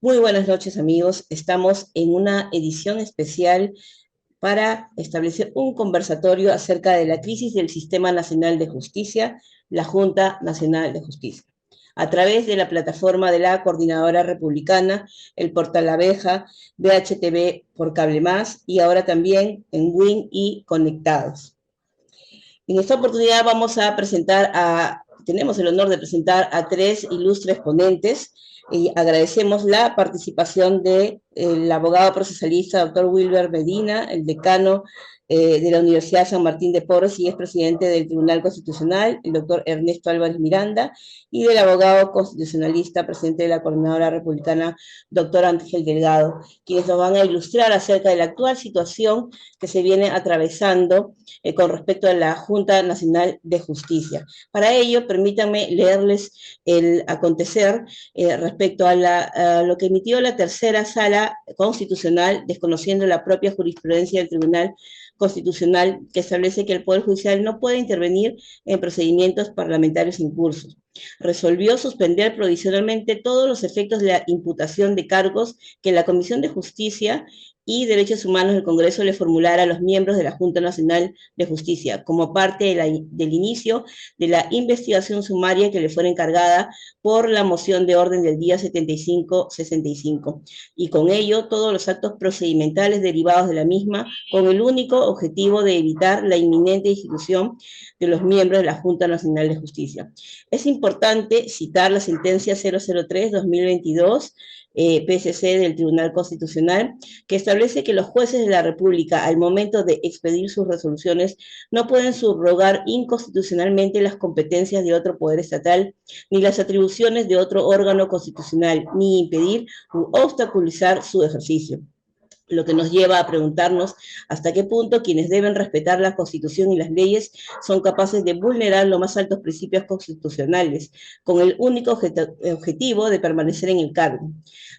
Muy buenas noches, amigos. Estamos en una edición especial para establecer un conversatorio acerca de la crisis del Sistema Nacional de Justicia, la Junta Nacional de Justicia. A través de la plataforma de la Coordinadora Republicana, el Portal La Abeja, BHTV por Cable Más y ahora también en Win y Conectados. En esta oportunidad tenemos el honor de presentar a tres ilustres ponentes y agradecemos la participación del abogado procesalista doctor Wilber Medina, el decano de la Universidad San Martín de Porres y es presidente del Tribunal Constitucional, el doctor Ernesto Álvarez Miranda, y del abogado constitucionalista, presidente de la Coordinadora Republicana, doctor Ángel Delgado, quienes nos van a ilustrar acerca de la actual situación que se viene atravesando con respecto a la Junta Nacional de Justicia. Para ello, permítanme leerles el acontecer respecto a lo que emitió la tercera sala constitucional, desconociendo la propia jurisprudencia del Tribunal Constitucional, que establece que el Poder Judicial no puede intervenir en procedimientos parlamentarios en curso. Resolvió suspender provisionalmente todos los efectos de la imputación de cargos que la Comisión de Justicia y Derechos Humanos del Congreso le formulara a los miembros de la Junta Nacional de Justicia, como parte del inicio de la investigación sumaria que le fuera encargada por la moción de orden del día 7565, y con ello todos los actos procedimentales derivados de la misma, con el único objetivo de evitar la inminente institución de los miembros de la Junta Nacional de Justicia. Es importante citar la sentencia 003-2022, PSC del Tribunal Constitucional, que establece que los jueces de la República, al momento de expedir sus resoluciones, no pueden subrogar inconstitucionalmente las competencias de otro poder estatal, ni las atribuciones de otro órgano constitucional, ni impedir u obstaculizar su ejercicio, lo que nos lleva a preguntarnos hasta qué punto quienes deben respetar la Constitución y las leyes son capaces de vulnerar los más altos principios constitucionales, con el único objetivo de permanecer en el cargo.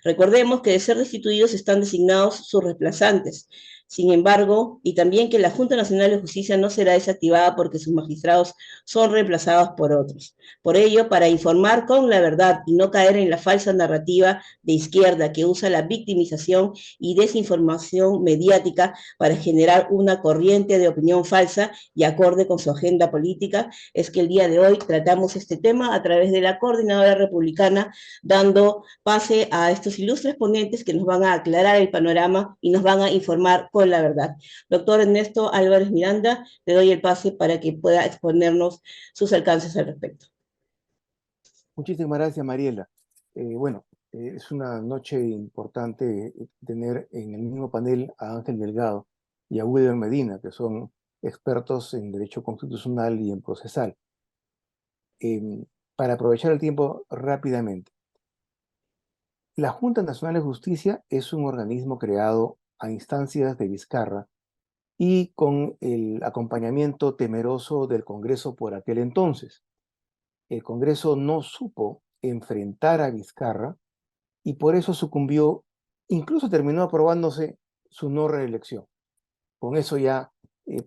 Recordemos que de ser destituidos están designados sus reemplazantes. Sin embargo, y también que la Junta Nacional de Justicia no será desactivada porque sus magistrados son reemplazados por otros. Por ello, para informar con la verdad y no caer en la falsa narrativa de izquierda que usa la victimización y desinformación mediática para generar una corriente de opinión falsa y acorde con su agenda política, es que el día de hoy tratamos este tema a través de la Coordinadora Republicana, dando pase a estos ilustres ponentes que nos van a aclarar el panorama y nos van a informar con la verdad. Doctor Ernesto Álvarez Miranda, le doy el pase para que pueda exponernos sus alcances al respecto. Muchísimas gracias, Mariela. Es una noche importante tener en el mismo panel a Ángel Delgado y a Wilber Medina, que son expertos en derecho constitucional y en procesal. Para aprovechar el tiempo rápidamente, la Junta Nacional de Justicia es un organismo creado a instancias de Vizcarra y con el acompañamiento temeroso del Congreso por aquel entonces. El Congreso no supo enfrentar a Vizcarra y por eso sucumbió, incluso terminó aprobándose su no reelección. Con eso ya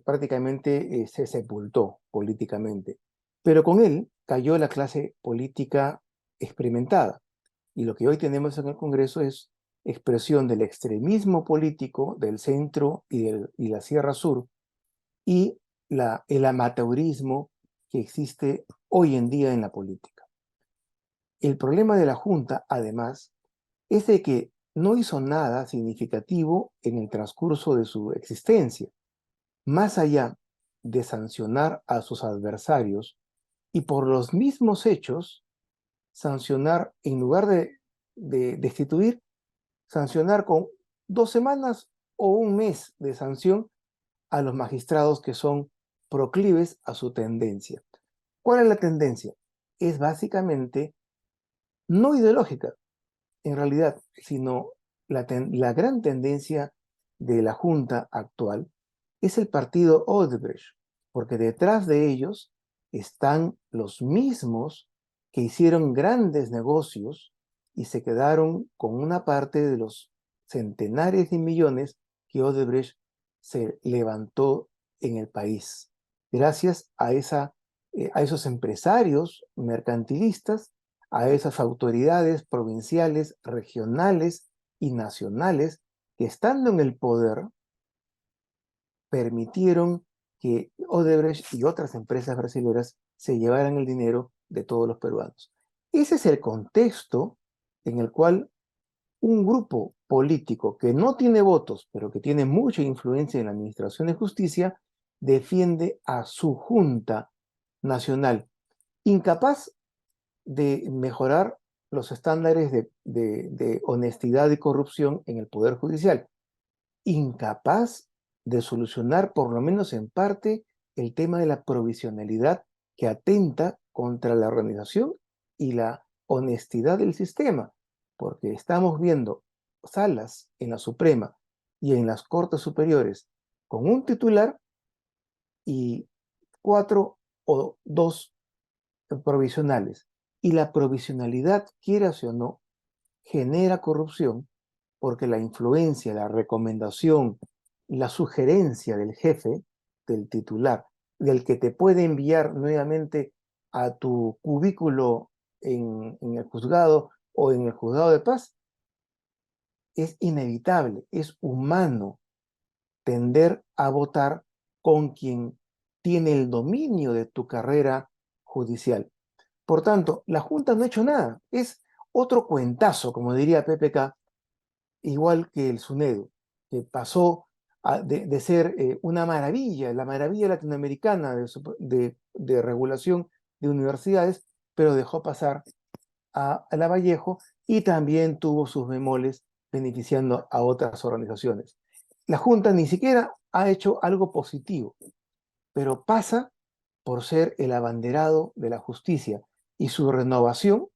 prácticamente se sepultó políticamente. Pero con él cayó la clase política experimentada. Y lo que hoy tenemos en el Congreso es expresión del extremismo político del centro y la Sierra Sur y el amateurismo que existe hoy en día en la política. El problema de la Junta, además, es de que no hizo nada significativo en el transcurso de su existencia, más allá de sancionar a sus adversarios y por los mismos hechos, sancionar, en lugar de destituir, sancionar con 2 semanas o un mes de sanción a los magistrados que son proclives a su tendencia. ¿Cuál es la tendencia? Es básicamente no ideológica, en realidad, sino la gran tendencia de la Junta actual es el partido Odebrecht, porque detrás de ellos están los mismos que hicieron grandes negocios y se quedaron con una parte de los centenares de millones que Odebrecht se levantó en el país, gracias a esos empresarios mercantilistas a esas autoridades provinciales, regionales y nacionales que, estando en el poder, permitieron que Odebrecht y otras empresas brasileñas se llevaran el dinero de todos los peruanos. Ese es el contexto en el cual un grupo político que no tiene votos, pero que tiene mucha influencia en la administración de justicia, defiende a su Junta Nacional, incapaz de mejorar los estándares de honestidad y corrupción en el Poder Judicial, incapaz de solucionar, por lo menos en parte, el tema de la provisionalidad que atenta contra la organización y la honestidad del sistema, porque estamos viendo salas en la Suprema y en las Cortes Superiores con un titular y 4 o 2 provisionales. Y la provisionalidad, quieras o no, genera corrupción, porque la influencia, la recomendación, la sugerencia del jefe, del titular, del que te puede enviar nuevamente a tu cubículo en el juzgado o en el juzgado de paz, es inevitable, es humano tender a votar con quien tiene el dominio de tu carrera judicial. Por tanto, la Junta no ha hecho nada, es otro cuentazo, como diría PPK, igual que el SUNEDU, que pasó de ser una maravilla, la maravilla latinoamericana de regulación de universidades, pero dejó pasar a Lavallejo y también tuvo sus bemoles beneficiando a otras organizaciones. La Junta ni siquiera ha hecho algo positivo, pero pasa por ser el abanderado de la justicia, y su renovación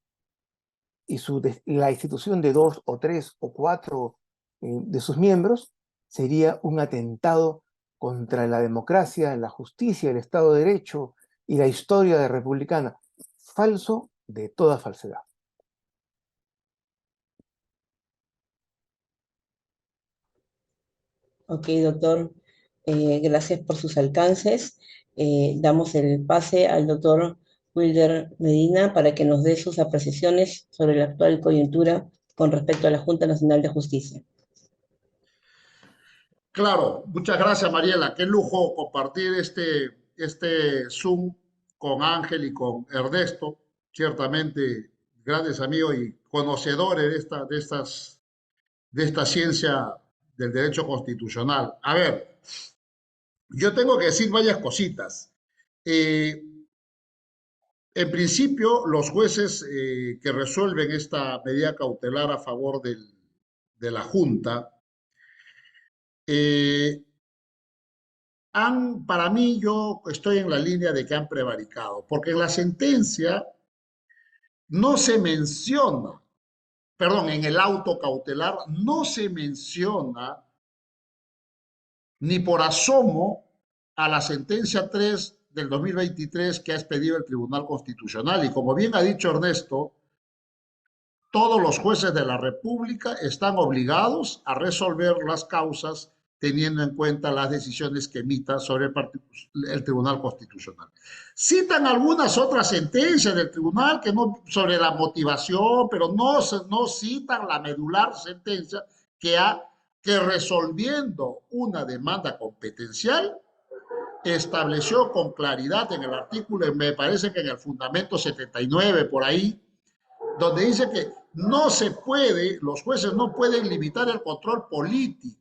y la institución de 2 o 3 o 4 de sus miembros sería un atentado contra la democracia, la justicia, el Estado de Derecho y la historia republicana. Falso de toda falsedad. Ok, doctor, gracias por sus alcances. Damos el pase al doctor Wilder Medina para que nos dé sus apreciaciones sobre la actual coyuntura con respecto a la Junta Nacional de Justicia. Claro, muchas gracias Mariela. Qué lujo compartir este Zoom con Ángel y con Ernesto, ciertamente grandes amigos y conocedores de esta ciencia del derecho constitucional. A ver, yo tengo que decir varias cositas. Eh, en principio, los jueces que resuelven esta medida cautelar a favor de la Junta, eh, para mí, yo estoy en la línea de que han prevaricado, porque en la sentencia no se menciona, perdón, en el auto cautelar no se menciona ni por asomo a la sentencia 3 del 2023 que ha expedido el Tribunal Constitucional. Y como bien ha dicho Ernesto, todos los jueces de la República están obligados a resolver las causas teniendo en cuenta las decisiones que emita sobre el Tribunal Constitucional. Citan algunas otras sentencias del tribunal que no, sobre la motivación, pero no citan la medular sentencia que resolviendo una demanda competencial estableció con claridad en el artículo, me parece que en el fundamento 79 por ahí, donde dice que no se puede, los jueces no pueden limitar el control político.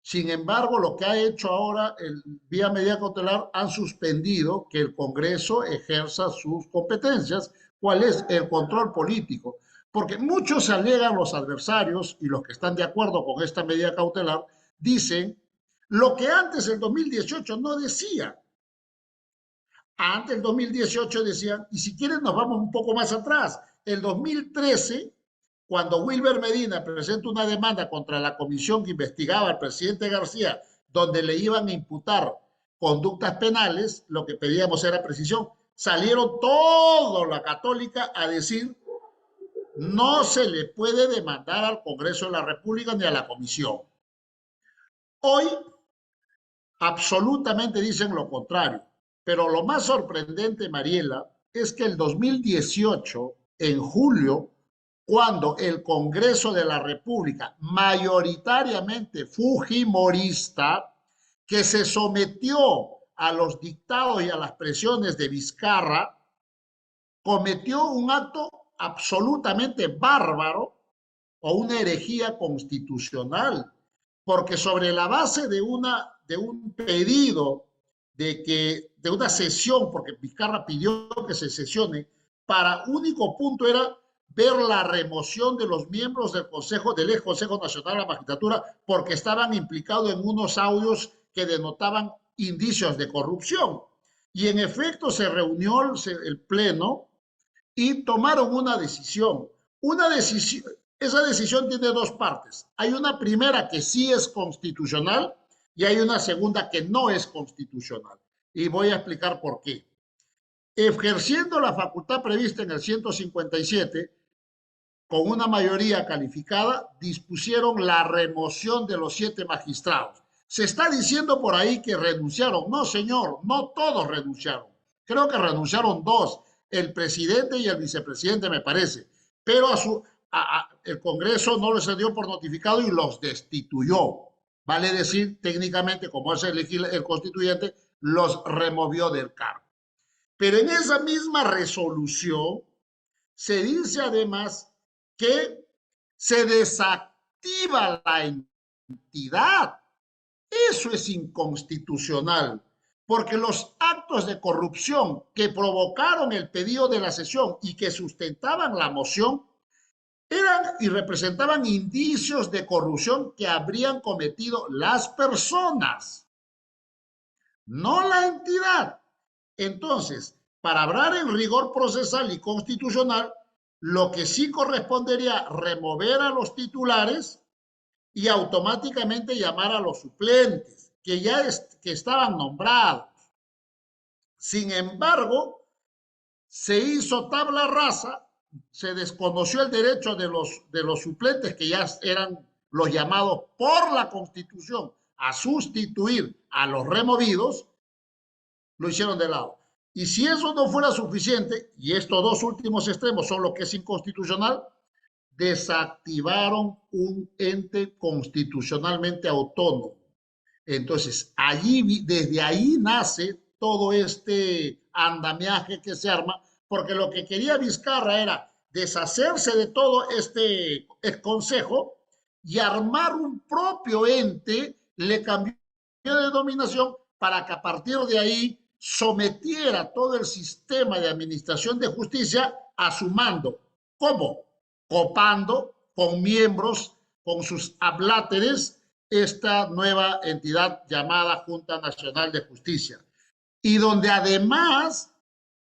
Sin embargo, lo que ha hecho ahora el vía medida cautelar han suspendido que el Congreso ejerza sus competencias. ¿Cuál es el control político? Porque muchos alegan, los adversarios y los que están de acuerdo con esta medida cautelar, dicen lo que antes el 2018 no decía. Antes del 2018 decían, y si quieren nos vamos un poco más atrás, el 2013, cuando Wilber Medina presenta una demanda contra la comisión que investigaba al presidente García, donde le iban a imputar conductas penales, lo que pedíamos era precisión, salieron toda la católica a decir, no se le puede demandar al Congreso de la República ni a la comisión. Hoy absolutamente dicen lo contrario. Pero lo más sorprendente, Mariela, es que el 2018 en julio, cuando el Congreso de la República, mayoritariamente fujimorista, que se sometió a los dictados y a las presiones de Vizcarra, cometió un acto absolutamente bárbaro o una herejía constitucional, porque sobre la base de un pedido de una sesión, porque Vizcarra pidió que se sesione, para único punto era ver la remoción de los miembros del ex Consejo Nacional de la Magistratura porque estaban implicados en unos audios que denotaban indicios de corrupción. Y en efecto se reunió el Pleno y tomaron una decisión. Esa decisión tiene dos partes. Hay una primera que sí es constitucional y hay una segunda que no es constitucional. Y voy a explicar por qué. Ejerciendo la facultad prevista en el 157, con una mayoría calificada, dispusieron la remoción de los 7 magistrados. Se está diciendo por ahí que renunciaron. No, señor, no todos renunciaron. Creo que renunciaron 2, el presidente y el vicepresidente, me parece. Pero el Congreso no les dio por notificado y los destituyó. Vale decir, técnicamente, como es el constituyente, los removió del cargo. Pero en esa misma resolución se dice además que se desactiva la entidad. Eso es inconstitucional, porque los actos de corrupción que provocaron el pedido de la sesión y que sustentaban la moción eran y representaban indicios de corrupción que habrían cometido las personas, no la entidad. Entonces, para hablar en rigor procesal y constitucional, lo que sí correspondería remover a los titulares y automáticamente llamar a los suplentes, que estaban nombrados. Sin embargo, se hizo tabla rasa, se desconoció el derecho de los suplentes, que ya eran los llamados por la Constitución a sustituir a los removidos, lo hicieron de lado. Y si eso no fuera suficiente, y estos dos últimos extremos son lo que es inconstitucional, desactivaron un ente constitucionalmente autónomo. Entonces, desde ahí nace todo este andamiaje que se arma, porque lo que quería Vizcarra era deshacerse de todo este consejo y armar un propio ente, le cambió de denominación para que a partir de ahí sometiera todo el sistema de administración de justicia a su mando. ¿Cómo? Copando con miembros, con sus abláteres, esta nueva entidad llamada Junta Nacional de Justicia. Y donde además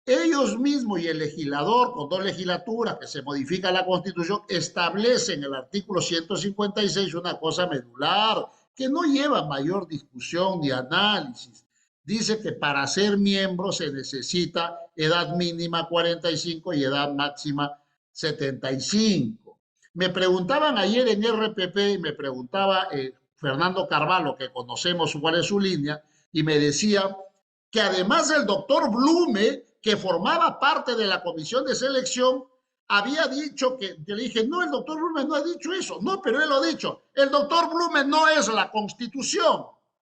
ellos mismos y el legislador, con 2 legislaturas que se modifica la Constitución, establecen en el artículo 156 una cosa medular que no lleva mayor discusión ni análisis. Dice que para ser miembro se necesita edad mínima 45 y edad máxima 75. Me preguntaban ayer en RPP y me preguntaba Fernando Carvalho, que conocemos cuál es su línea, y me decía que además el doctor Blume, que formaba parte de la comisión de selección, había dicho que, yo le dije, no, el doctor Blume no ha dicho eso. No, pero él lo ha dicho. El doctor Blume no es la Constitución.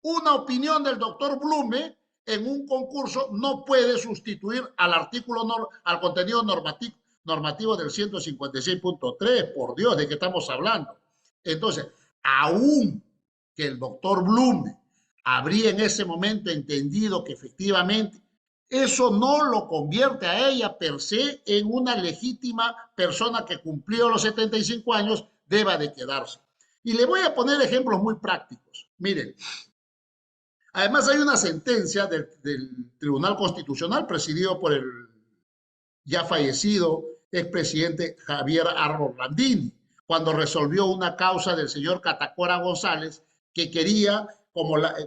Una opinión del doctor Blume en un concurso no puede sustituir al contenido normativo del 156.3. Por Dios, ¿de qué estamos hablando? Entonces, aún que el doctor Blume habría en ese momento entendido que efectivamente eso no lo convierte a ella per se en una legítima persona que cumplió los 75 años, deba de quedarse. Y le voy a poner ejemplos muy prácticos. Miren, además hay una sentencia del Tribunal Constitucional presidido por el ya fallecido expresidente Javier Arro Landini, cuando resolvió una causa del señor Catacora González que quería,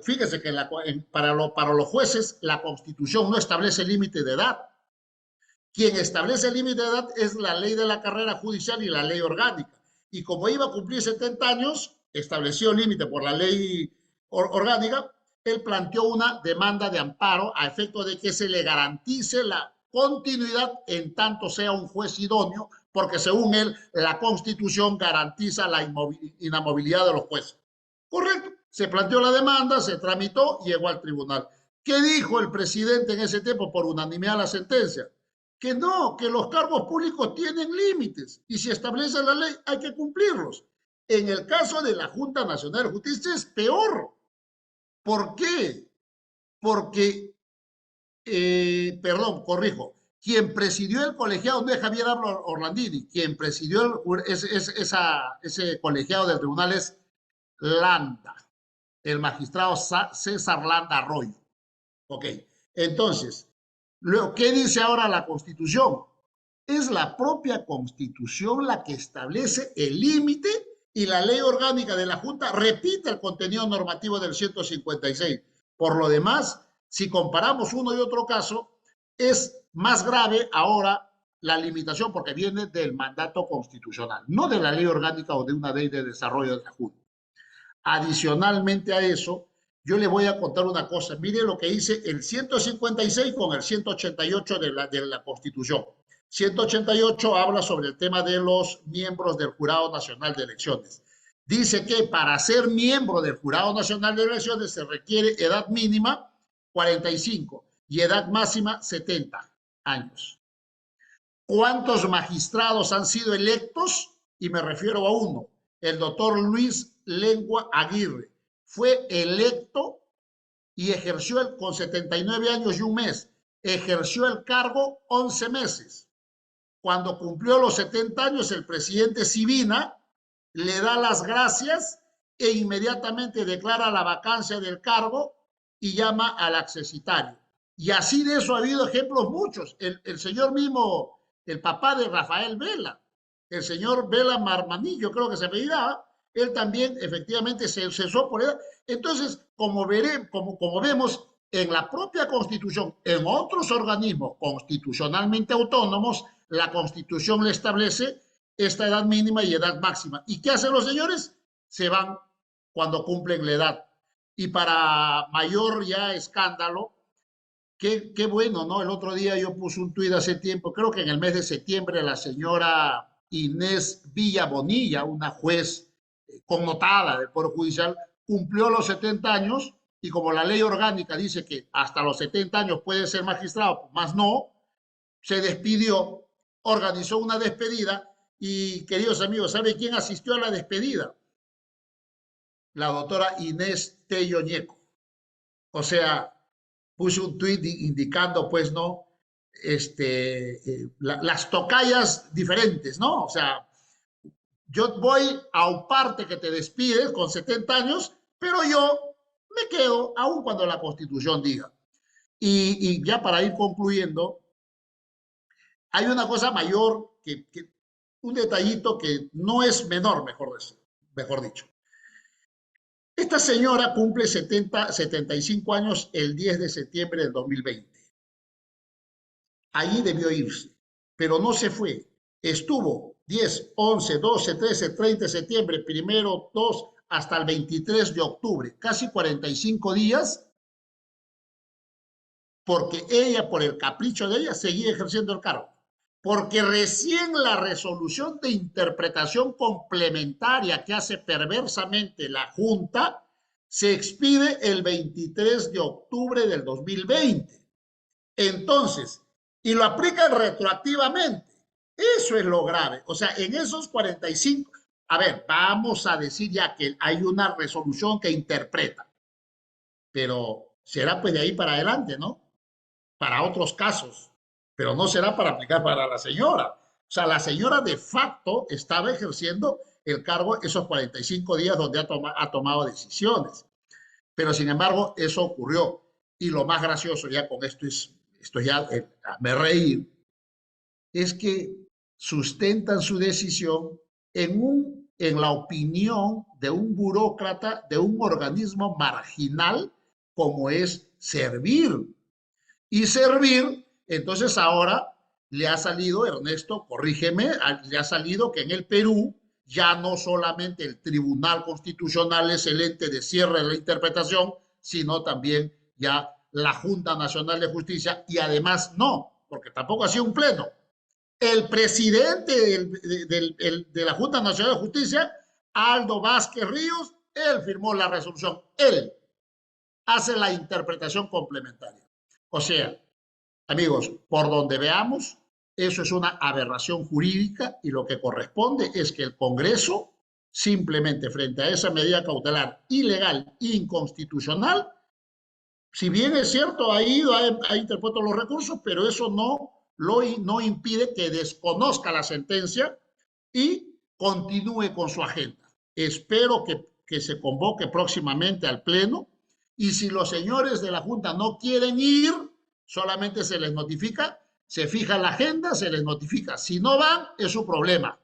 fíjese que para los jueces la Constitución no establece límite de edad. Quien establece el límite de edad es la ley de la carrera judicial y la ley orgánica. Y como iba a cumplir 70 años, estableció límite por la ley orgánica, él planteó una demanda de amparo a efecto de que se le garantice continuidad en tanto sea un juez idóneo, porque según él, la Constitución garantiza la inamovilidad de los jueces. Correcto, se planteó la demanda, se tramitó y llegó al tribunal. ¿Qué dijo el presidente en ese tiempo por unanimidad la sentencia? Que no, que los cargos públicos tienen límites y si establece la ley hay que cumplirlos. En el caso de la Junta Nacional de Justicia es peor. ¿Por qué? Porque, perdón, corrijo, quien presidió el colegiado no es Javier Orlandini, quien presidió ese colegiado del tribunal es Landa, el magistrado César Landa Arroyo. Ok, entonces, ¿qué dice ahora la Constitución? Es la propia Constitución la que establece el límite y la ley orgánica de la Junta repite el contenido normativo del 156. Por lo demás, si comparamos uno y otro caso, es más grave ahora la limitación porque viene del mandato constitucional, no de la ley orgánica o de una ley de desarrollo de la Junta. Adicionalmente a eso, yo le voy a contar una cosa. Mire lo que dice el 156 con el 188 de la Constitución. 188 habla sobre el tema de los miembros del Jurado Nacional de Elecciones. Dice que para ser miembro del Jurado Nacional de Elecciones se requiere edad mínima 45 y edad máxima 70 años. ¿Cuántos magistrados han sido electos? Y me refiero a uno, el doctor Luis Lengua Aguirre. Fue electo y ejerció con 79 años y un mes. Ejerció el cargo 11 meses. Cuando cumplió los 70 años, el presidente Sibina le da las gracias e inmediatamente declara la vacancia del cargo y llama al accesitario. Y así de eso ha habido ejemplos muchos. El señor mismo, el papá de Rafael Vela, el señor Vela Marmanillo, creo que se apellidaba, él también efectivamente se cesó por edad. Entonces, como vemos en la propia Constitución, en otros organismos constitucionalmente autónomos, la Constitución le establece esta edad mínima y edad máxima. ¿Y qué hacen los señores? Se van cuando cumplen la edad. Y para mayor ya escándalo, qué bueno, ¿no? El otro día yo puse un tuit hace tiempo, creo que en el mes de septiembre, la señora Inés Villa Bonilla, una juez connotada del Poder Judicial, cumplió los 70 años y como la ley orgánica dice que hasta los 70 años puede ser magistrado, más no, se despidió, organizó una despedida y, queridos amigos, ¿sabe quién asistió a la despedida? La doctora Inés Tello Ñeco. O sea, puse un tuit indicando, pues, ¿no? Las tocallas diferentes, ¿no? O sea, yo voy a un parte que te despides con 70 años, pero yo me quedo aun cuando la Constitución diga. Y ya para ir concluyendo, hay una cosa mayor, un detallito que no es menor, mejor dicho. Esta señora cumple 75 años el 10 de septiembre del 2020. Allí debió irse, pero no se fue. Estuvo 10, 11, 12, 13, 30 de septiembre, 1, 2, hasta el 23 de octubre, casi 45 días, porque ella, por el capricho de ella, seguía ejerciendo el cargo. Porque recién la resolución de interpretación complementaria que hace perversamente la Junta se expide el 23 de octubre del 2020. Entonces, y lo aplican retroactivamente. Eso es lo grave. O sea, en esos 45, a ver, vamos a decir ya que hay una resolución que interpreta, pero será pues de ahí para adelante, ¿no? Para otros casos, pero no será para aplicar para la señora. O sea, la señora de facto estaba ejerciendo el cargo esos 45 días donde ha tomado decisiones. Pero sin embargo, eso ocurrió. Y lo más gracioso ya con esto ya me reí, es que sustentan su decisión en la opinión de un burócrata de un organismo marginal como es Servir. Y Servir, entonces ahora le ha salido, Ernesto, corrígeme, le ha salido que en el Perú ya no solamente el Tribunal Constitucional es el ente de cierre de la interpretación, sino también ya la Junta Nacional de Justicia y además no, porque tampoco ha sido un pleno. El presidente de la Junta Nacional de Justicia, Aldo Vázquez Ríos, él firmó la resolución, él hace la interpretación complementaria. O sea, amigos, por donde veamos, eso es una aberración jurídica y lo que corresponde es que el Congreso, simplemente frente a esa medida cautelar ilegal, inconstitucional, si bien es cierto, ha ido, ha interpuesto los recursos, pero eso no impide que desconozca la sentencia y continúe con su agenda. Espero que se convoque próximamente al Pleno y si los señores de la Junta no quieren ir, solamente se les notifica, se fija la agenda, se les notifica. Si no van, es su problema.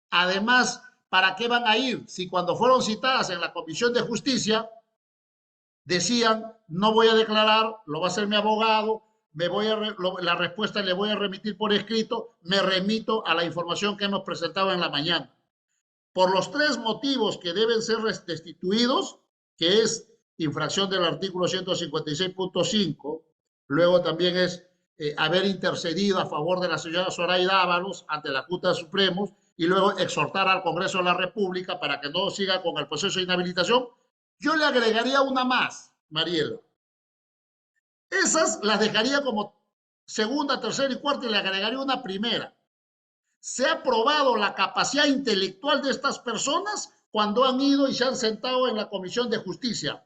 Además, ¿para qué van a ir? Si cuando fueron citadas en la Comisión de Justicia, decían, no voy a declarar, lo va a hacer mi abogado, la respuesta le voy a remitir por escrito, me remito a la información que hemos presentado en la mañana. Por los tres motivos que deben ser destituidos, que es infracción del artículo 156.5, luego también es haber intercedido a favor de la señora Zoraida Ábalos ante la Junta de Supremos y luego exhortar al Congreso de la República para que no siga con el proceso de inhabilitación. Yo le agregaría una más, Mariela. Esas las dejaría como segunda, tercera y cuarta y le agregaría una primera. Se ha probado la capacidad intelectual de estas personas cuando han ido y se han sentado en la Comisión de Justicia.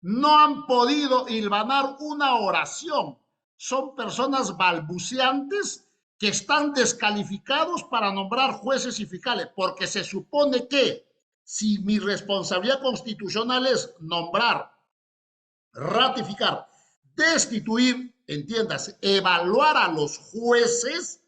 No han podido hilvanar una oración. Son personas balbuceantes que están descalificados para nombrar jueces y fiscales, porque se supone que si mi responsabilidad constitucional es nombrar, ratificar, destituir, entiendas, evaluar a los jueces,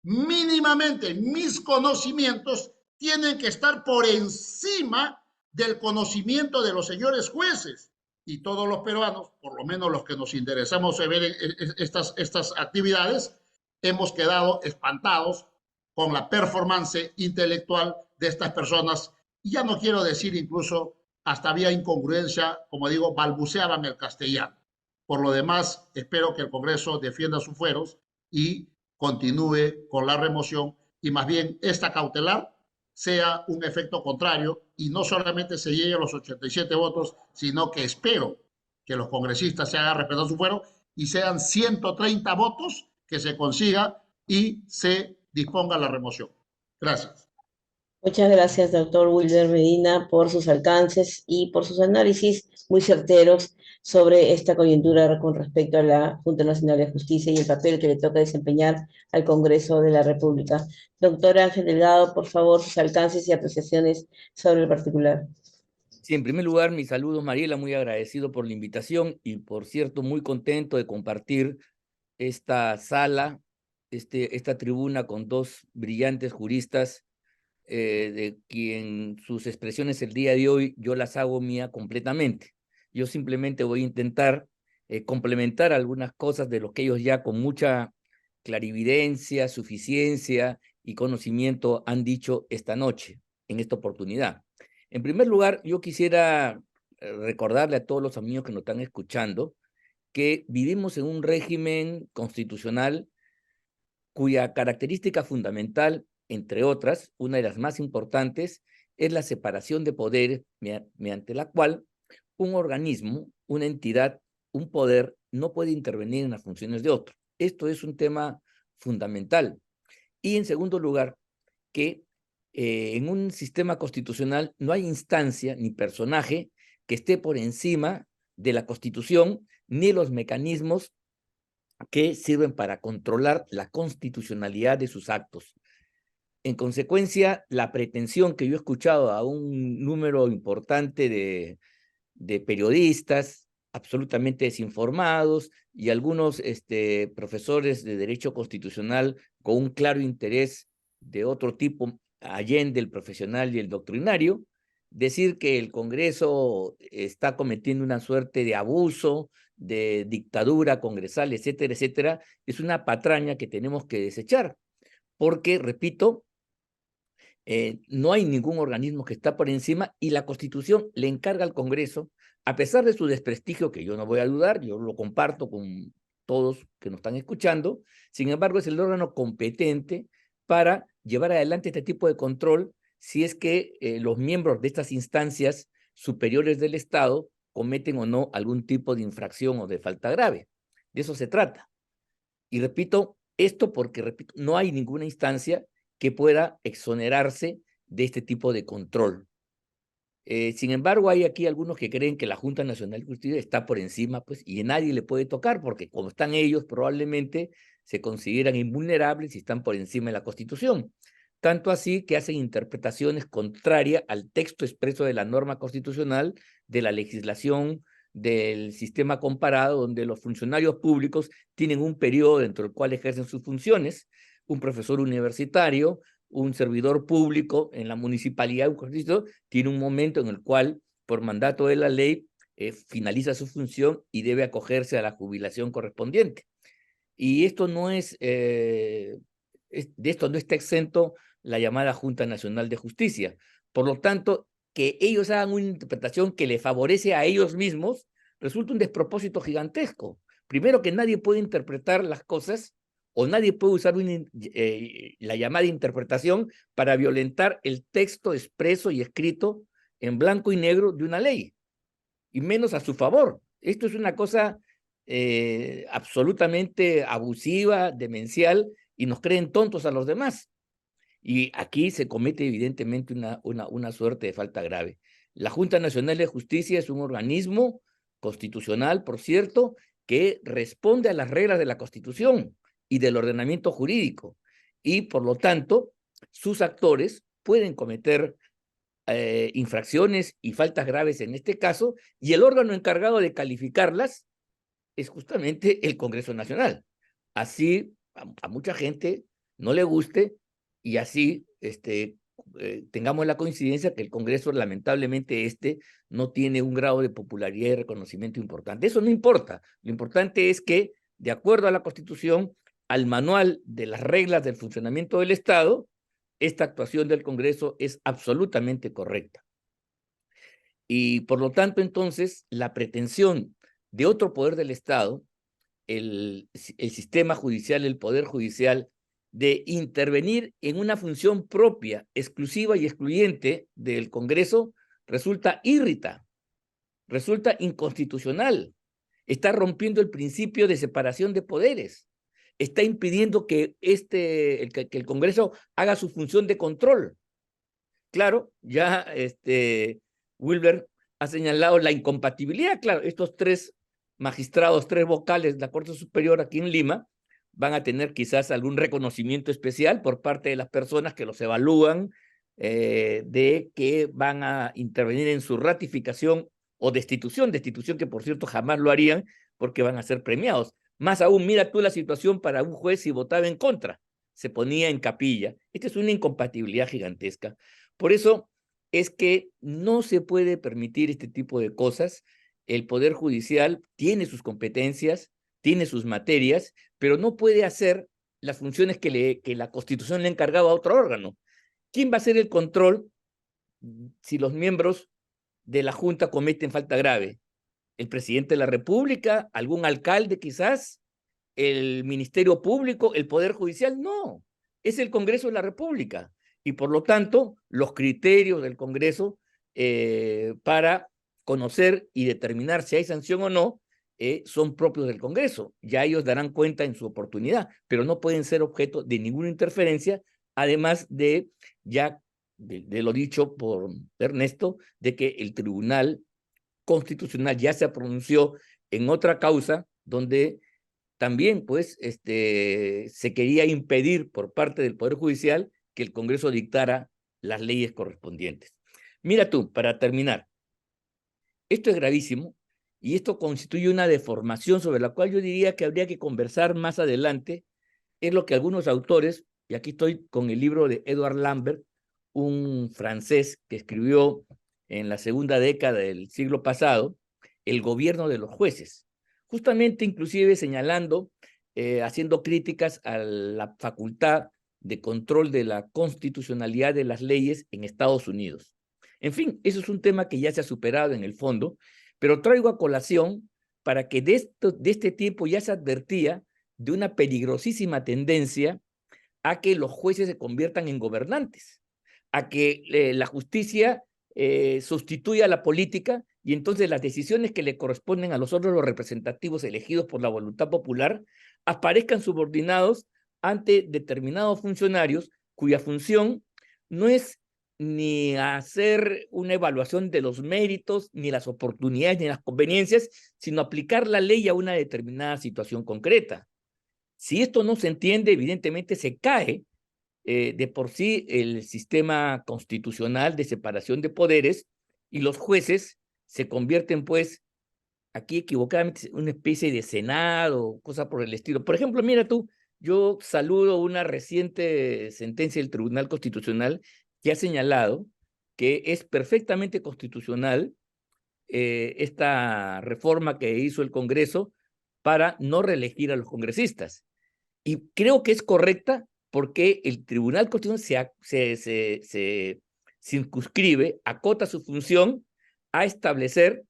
mínimamente mis conocimientos tienen que estar por encima del conocimiento de los señores jueces. Y todos los peruanos, por lo menos los que nos interesamos en ver estas actividades, hemos quedado espantados con la performance intelectual de estas personas. Y ya no quiero decir incluso, hasta había incongruencia, como digo, balbuceaban el castellano. Por lo demás, espero que el Congreso defienda sus fueros y continúe con la remoción y más bien esta cautelar sea un efecto contrario y no solamente se llegue a los 87 votos, sino que espero que los congresistas se hagan respetar su fuero y sean 130 votos que se consiga y se disponga la remoción. Gracias. Muchas gracias, doctor Wilber Medina, por sus alcances y por sus análisis muy certeros sobre esta coyuntura con respecto a la Junta Nacional de Justicia y el papel que le toca desempeñar al Congreso de la República. Doctor Ángel Delgado, por favor, sus alcances y apreciaciones sobre el particular. Sí, en primer lugar, mis saludos, Mariela, muy agradecido por la invitación y, por cierto, muy contento de compartir esta sala, esta tribuna con dos brillantes juristas, de quien sus expresiones el día de hoy yo las hago mía completamente. Yo simplemente voy a intentar complementar algunas cosas de lo que ellos ya con mucha clarividencia, suficiencia y conocimiento han dicho esta noche, en esta oportunidad. En primer lugar, yo quisiera recordarle a todos los amigos que nos están escuchando que vivimos en un régimen constitucional cuya característica fundamental, entre otras, una de las más importantes, es la separación de poderes mediante la cual un organismo, una entidad, un poder no puede intervenir en las funciones de otro. Esto es un tema fundamental. Y en segundo lugar, que en un sistema constitucional no hay instancia ni personaje que esté por encima de la Constitución ni los mecanismos que sirven para controlar la constitucionalidad de sus actos. En consecuencia, la pretensión que yo he escuchado a un número importante de periodistas absolutamente desinformados y algunos profesores de derecho constitucional con un claro interés de otro tipo, allende el profesional y el doctrinario, decir que el Congreso está cometiendo una suerte de abuso, de dictadura congresal, etcétera, etcétera, es una patraña que tenemos que desechar, porque, repito, no hay ningún organismo que está por encima y la Constitución le encarga al Congreso, a pesar de su desprestigio, que yo no voy a dudar, yo lo comparto con todos que nos están escuchando. Sin embargo, es el órgano competente para llevar adelante este tipo de control si es que los miembros de estas instancias superiores del Estado cometen o no algún tipo de infracción o de falta grave. De eso se trata. Y repito esto porque, repito, no hay ninguna instancia que pueda exonerarse de este tipo de control. Sin embargo, hay aquí algunos que creen que la Junta Nacional de Justicia está por encima, pues, y nadie le puede tocar, porque como están ellos, probablemente se consideran invulnerables y están por encima de la Constitución. Tanto así que hacen interpretaciones contrarias al texto expreso de la norma constitucional, de la legislación, del sistema comparado, donde los funcionarios públicos tienen un periodo dentro del cual ejercen sus funciones, un profesor universitario, un servidor público en la municipalidad, tiene un momento en el cual, por mandato de la ley, finaliza su función y debe acogerse a la jubilación correspondiente. Y esto no de esto no está exento la llamada Junta Nacional de Justicia. Por lo tanto, que ellos hagan una interpretación que le favorece a ellos mismos, resulta un despropósito gigantesco. Primero, que nadie puede interpretar las cosas o nadie puede usar la llamada interpretación para violentar el texto expreso y escrito en blanco y negro de una ley, y menos a su favor. Esto es una cosa absolutamente abusiva, demencial, y nos creen tontos a los demás. Y aquí se comete evidentemente una suerte de falta grave. La Junta Nacional de Justicia es un organismo constitucional, por cierto, que responde a las reglas de la Constitución y del ordenamiento jurídico. Y por lo tanto, sus actores pueden cometer infracciones y faltas graves en este caso, y el órgano encargado de calificarlas es justamente el Congreso Nacional. Así a mucha gente no le guste, y así tengamos la coincidencia que el Congreso, lamentablemente, no tiene un grado de popularidad y reconocimiento importante. Eso no importa. Lo importante es que, de acuerdo a la Constitución, al manual de las reglas del funcionamiento del Estado, esta actuación del Congreso es absolutamente correcta. Y por lo tanto, entonces, la pretensión de otro poder del Estado, el sistema judicial, el poder judicial, de intervenir en una función propia, exclusiva y excluyente del Congreso, resulta resulta inconstitucional. Está rompiendo el principio de separación de poderes. Está impidiendo que el Congreso haga su función de control. Claro, ya Wilber ha señalado la incompatibilidad. Claro, estos tres magistrados, tres vocales de la Corte Superior aquí en Lima, van a tener quizás algún reconocimiento especial por parte de las personas que los evalúan, de que van a intervenir en su ratificación o destitución que por cierto jamás lo harían porque van a ser premiados. Más aún, mira tú la situación para un juez si votaba en contra, se ponía en capilla. Esta es una incompatibilidad gigantesca. Por eso es que no se puede permitir este tipo de cosas. El Poder Judicial tiene sus competencias, tiene sus materias, pero no puede hacer las funciones que la Constitución le ha encargado a otro órgano. ¿Quién va a hacer el control si los miembros de la Junta cometen falta grave? ¿El presidente de la República? ¿Algún alcalde quizás? ¿El Ministerio Público? ¿El Poder Judicial? No, es el Congreso de la República. Y por lo tanto, los criterios del Congreso para conocer y determinar si hay sanción o no son propios del Congreso. Ya ellos darán cuenta en su oportunidad, pero no pueden ser objeto de ninguna interferencia, además de lo dicho por Ernesto, de que el Tribunal Constitucional ya se pronunció en otra causa donde también pues se quería impedir por parte del Poder Judicial que el Congreso dictara las leyes correspondientes. Mira tú, para terminar, esto es gravísimo y esto constituye una deformación sobre la cual yo diría que habría que conversar más adelante. Es lo que algunos autores, y aquí estoy con el libro de Edward Lambert, un francés que escribió en la segunda década del siglo pasado, El gobierno de los jueces, justamente inclusive señalando, haciendo críticas a la facultad de control de la constitucionalidad de las leyes en Estados Unidos. En fin, eso es un tema que ya se ha superado en el fondo, pero traigo a colación para que de este tiempo ya se advertía de una peligrosísima tendencia a que los jueces se conviertan en gobernantes, a que la justicia sustituya a la política y entonces las decisiones que le corresponden a los órganos representativos elegidos por la voluntad popular aparezcan subordinados ante determinados funcionarios cuya función no es ni hacer una evaluación de los méritos, ni las oportunidades, ni las conveniencias, sino aplicar la ley a una determinada situación concreta. Si esto no se entiende, evidentemente se cae de por sí el sistema constitucional de separación de poderes y los jueces se convierten, pues, aquí equivocadamente, una especie de senado, cosa por el estilo. Por ejemplo, mira tú, yo saludo una reciente sentencia del Tribunal Constitucional que ha señalado que es perfectamente constitucional esta reforma que hizo el Congreso para no reelegir a los congresistas. Y creo que es correcta porque el Tribunal Constitucional se circunscribe, acota su función a establecer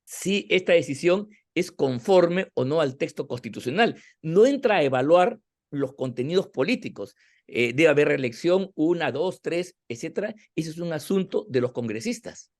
si esta decisión es conforme o no al texto constitucional. No entra a evaluar los contenidos políticos. Debe haber reelección, 1, 2, 3, etcétera. Ese es un asunto de los congresistas.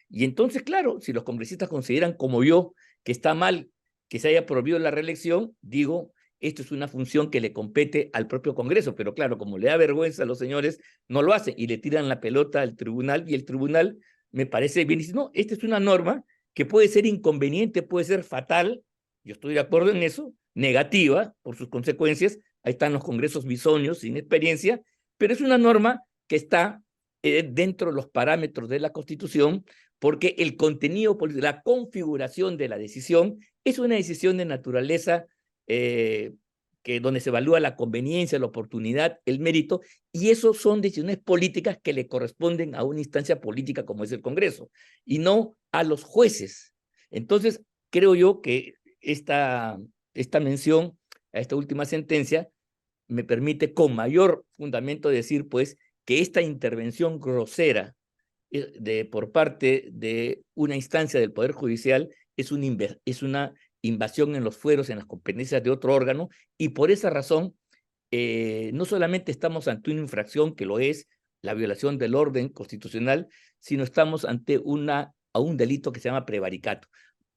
Y entonces, claro, si los congresistas consideran, como yo, que está mal que se haya prohibido la reelección, digo, esto es una función que le compete al propio Congreso, pero claro, como le da vergüenza a los señores, no lo hacen y le tiran la pelota al tribunal y el tribunal me parece bien, dice, no, esta es una norma que puede ser inconveniente, puede ser fatal, yo estoy de acuerdo en eso, negativa por sus consecuencias, ahí están los congresos bisoños sin experiencia, pero es una norma que está dentro de los parámetros de la Constitución porque el contenido político, la configuración de la decisión es una decisión de naturaleza que donde se evalúa la conveniencia, la oportunidad, el mérito, y eso son decisiones políticas que le corresponden a una instancia política como es el Congreso, y no a los jueces. Entonces, creo yo que esta mención a esta última sentencia me permite con mayor fundamento decir, pues, que esta intervención grosera por parte de una instancia del Poder Judicial es una invasión en los fueros, en las competencias de otro órgano, y por esa razón no solamente estamos ante una infracción que lo es, la violación del orden constitucional, sino estamos ante un delito que se llama prevaricato.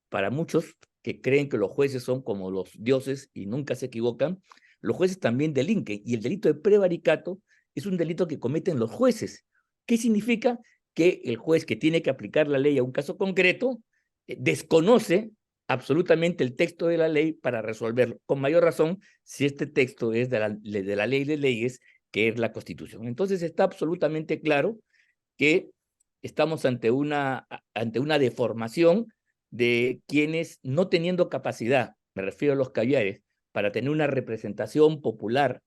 Para muchos que creen que los jueces son como los dioses y nunca se equivocan, los jueces también delinquen, y el delito de prevaricato es un delito que cometen los jueces. ¿Qué significa? Que el juez que tiene que aplicar la ley a un caso concreto desconoce absolutamente el texto de la ley para resolverlo, con mayor razón si este texto es de la ley de leyes, que es la Constitución. Entonces está absolutamente claro que estamos ante una deformación de quienes, no teniendo capacidad, me refiero a los caviares, para tener una representación popular,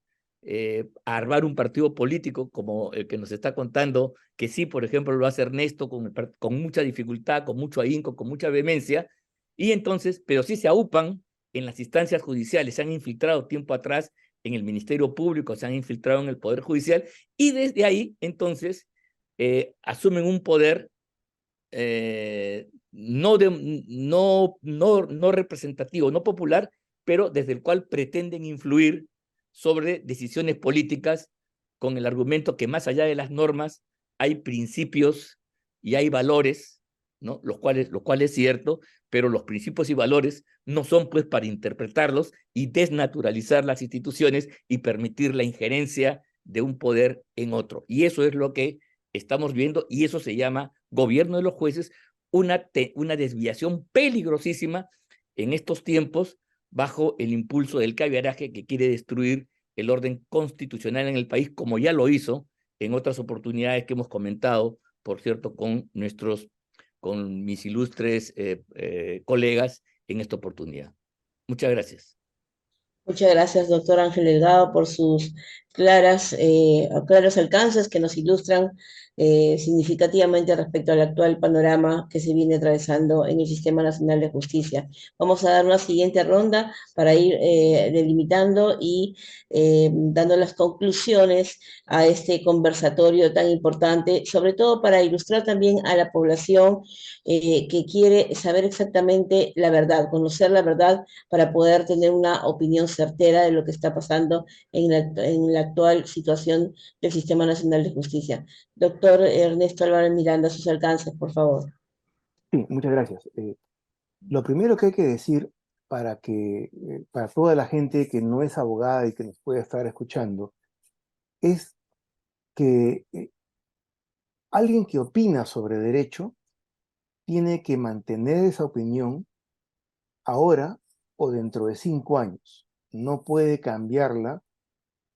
armar un partido político como el que nos está contando, que sí, por ejemplo, lo hace Ernesto con mucha dificultad, con mucho ahínco, con mucha vehemencia, y entonces, pero sí se aupan en las instancias judiciales, se han infiltrado tiempo atrás en el Ministerio Público, se han infiltrado en el Poder Judicial, y desde ahí, entonces, asumen un poder no representativo, no popular, pero desde el cual pretenden influir sobre decisiones políticas con el argumento que más allá de las normas hay principios y hay valores, ¿no? Lo cual es cierto, pero los principios y valores no son pues para interpretarlos y desnaturalizar las instituciones y permitir la injerencia de un poder en otro. Y eso es lo que estamos viendo, y eso se llama gobierno de los jueces, una desviación peligrosísima en estos tiempos bajo el impulso del caviaraje que quiere destruir el orden constitucional en el país, como ya lo hizo en otras oportunidades que hemos comentado, por cierto, con mis ilustres colegas en esta oportunidad. Muchas gracias. Muchas gracias, doctor Ángel Delgado, por sus claros alcances que nos ilustran significativamente respecto al actual panorama que se viene atravesando en el Sistema Nacional de Justicia. Vamos a dar una siguiente ronda para ir delimitando y dando las conclusiones a este conversatorio tan importante, sobre todo para ilustrar también a la población que quiere saber exactamente la verdad, conocer la verdad para poder tener una opinión certera de lo que está pasando en la actual situación del Sistema Nacional de Justicia. Doctor Ernesto Álvarez Miranda, sus alcances, por favor. Sí, muchas gracias. Lo primero que hay que decir para toda la gente que no es abogada y que nos puede estar escuchando, es que alguien que opina sobre derecho tiene que mantener esa opinión ahora o dentro de 5 años. No puede cambiarla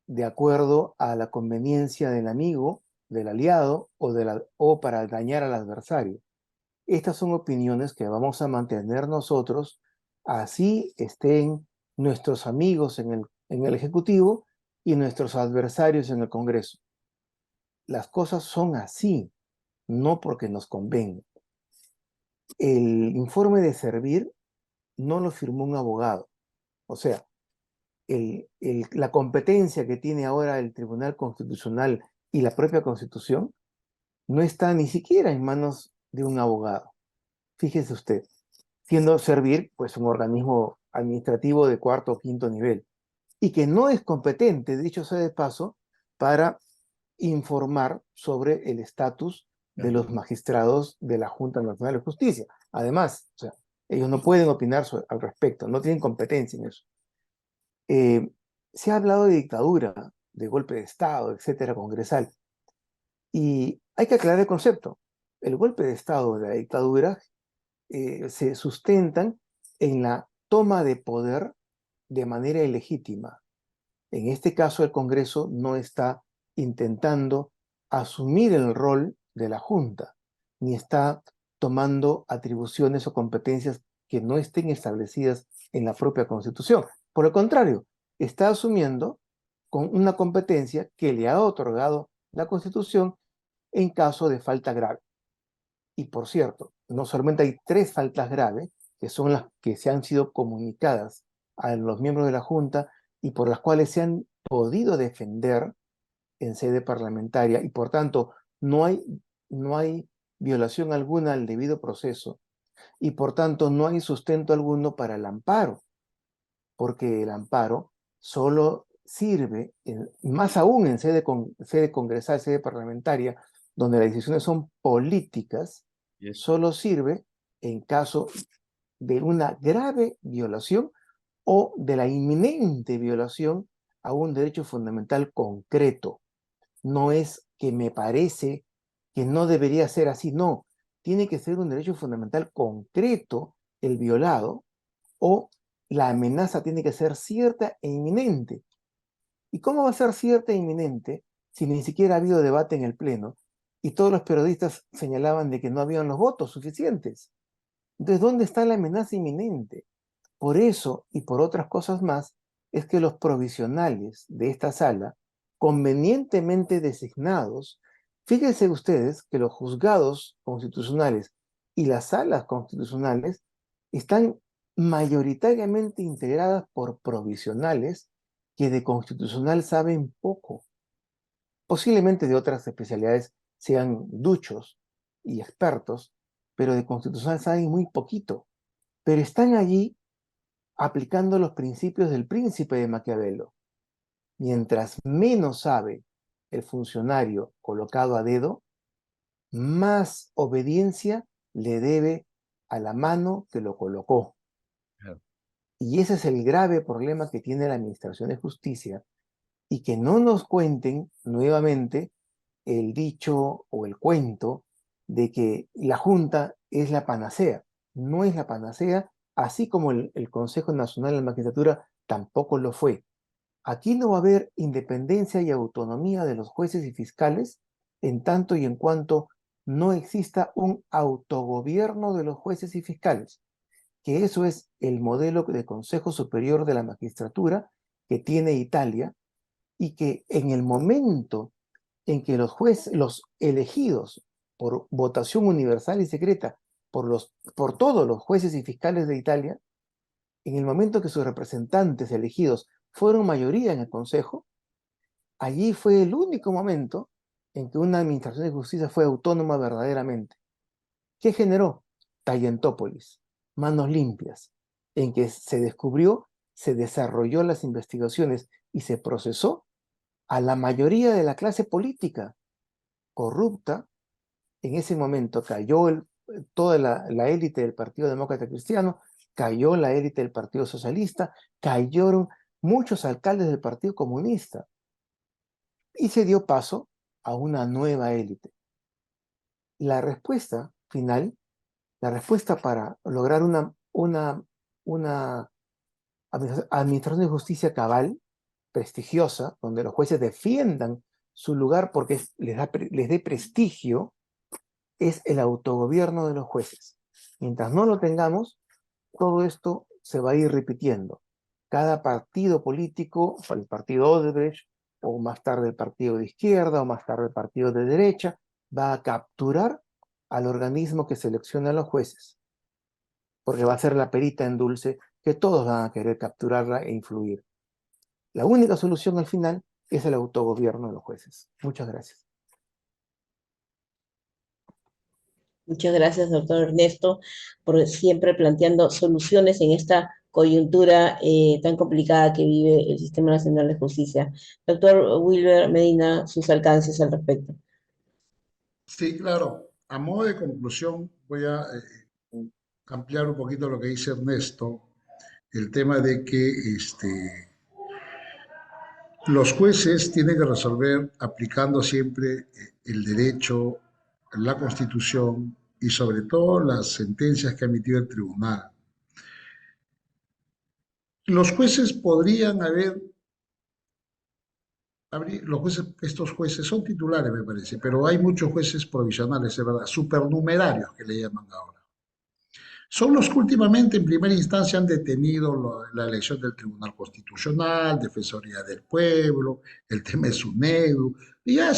de acuerdo a la conveniencia del amigo, del aliado o para dañar al adversario. Estas son opiniones que vamos a mantener nosotros, así estén nuestros amigos en el Ejecutivo y nuestros adversarios en el Congreso. Las cosas son así, no porque nos convenga. El informe de Servir no lo firmó un abogado. O sea, la competencia que tiene ahora el Tribunal Constitucional y la propia Constitución no está ni siquiera en manos de un abogado. Fíjese usted, siendo Servir pues un organismo administrativo de cuarto o quinto nivel y que no es competente, dicho sea de paso, para informar sobre el estatus de los magistrados de la Junta Nacional de Justicia. Además, o sea, ellos no pueden opinar al respecto, no tienen competencia en eso. Se ha hablado de dictadura, de golpe de Estado, etcétera, congresal. Y hay que aclarar el concepto. El golpe de Estado de la dictadura se sustentan en la toma de poder de manera ilegítima. En este caso, el Congreso no está intentando asumir el rol de la Junta, ni está tomando atribuciones o competencias que no estén establecidas en la propia Constitución. Por el contrario, está asumiendo con una competencia que le ha otorgado la Constitución en caso de falta grave. Y por cierto, no solamente hay 3 faltas graves, que son las que se han sido comunicadas a los miembros de la Junta y por las cuales se han podido defender en sede parlamentaria y por tanto no hay violación alguna al debido proceso y por tanto no hay sustento alguno para el amparo, porque el amparo solo sirve, más aún en sede congresal, sede parlamentaria, donde las decisiones son políticas, solo sirve en caso de una grave violación o de la inminente violación a un derecho fundamental concreto. No es que me parece que no debería ser así, no. Tiene que ser un derecho fundamental concreto el violado o la amenaza tiene que ser cierta e inminente. ¿Y cómo va a ser cierta e inminente si ni siquiera ha habido debate en el Pleno y todos los periodistas señalaban de que no habían los votos suficientes? Entonces, ¿dónde está la amenaza inminente? Por eso y por otras cosas más, es que los provisionales de esta sala, convenientemente designados, fíjense ustedes que los juzgados constitucionales y las salas constitucionales están mayoritariamente integradas por provisionales que de constitucional saben poco. Posiblemente de otras especialidades sean duchos y expertos, pero de constitucional saben muy poquito. Pero están allí aplicando los principios del príncipe de Maquiavelo. Mientras menos sabe el funcionario colocado a dedo, más obediencia le debe a la mano que lo colocó. Claro. Y ese es el grave problema que tiene la Administración de Justicia, y que no nos cuenten nuevamente el dicho o el cuento de que la Junta es la panacea. No es la panacea, así como el Consejo Nacional de la Magistratura tampoco lo fue. Aquí no va a haber independencia y autonomía de los jueces y fiscales en tanto y en cuanto no exista un autogobierno de los jueces y fiscales, que eso es el modelo de Consejo Superior de la Magistratura que tiene Italia y que en el momento en que los jueces, los elegidos por votación universal y secreta por todos los jueces y fiscales de Italia, en el momento que sus representantes elegidos fueron mayoría en el Consejo, allí fue el único momento en que una administración de justicia fue autónoma verdaderamente. ¿Qué generó? Tayentópolis, manos limpias, en que se descubrió, se desarrolló las investigaciones y se procesó a la mayoría de la clase política corrupta. En ese momento cayó toda la élite del Partido Demócrata Cristiano, cayó la élite del Partido Socialista, cayeron muchos alcaldes del Partido Comunista y se dio paso a una nueva élite. La respuesta final, la respuesta para lograr una administración de justicia cabal, prestigiosa, donde los jueces defiendan su lugar porque les dé prestigio, es el autogobierno de los jueces. Mientras no lo tengamos, todo esto se va a ir repitiendo. Cada partido político, el partido Odebrecht, o más tarde el partido de izquierda, o más tarde el partido de derecha, va a capturar al organismo que selecciona a los jueces, porque va a ser la perita en dulce que todos van a querer capturarla e influir. La única solución al final es el autogobierno de los jueces. Muchas gracias. Muchas gracias, doctor Ernesto, por siempre planteando soluciones en esta coyuntura tan complicada que vive el Sistema Nacional de Justicia. Doctor Wilber Medina, sus alcances al respecto. Sí, claro. A modo de conclusión, voy a ampliar un poquito lo que dice Ernesto, el tema de que los jueces tienen que resolver aplicando siempre el derecho, la Constitución y sobre todo las sentencias que ha emitido el tribunal. Los jueces podrían los jueces, estos jueces son titulares, me parece, pero hay muchos jueces provisionales, es verdad, supernumerarios que le llaman ahora. Son los que últimamente en primera instancia han detenido la elección del Tribunal Constitucional, Defensoría del Pueblo, el tema de SUNEDU, y ya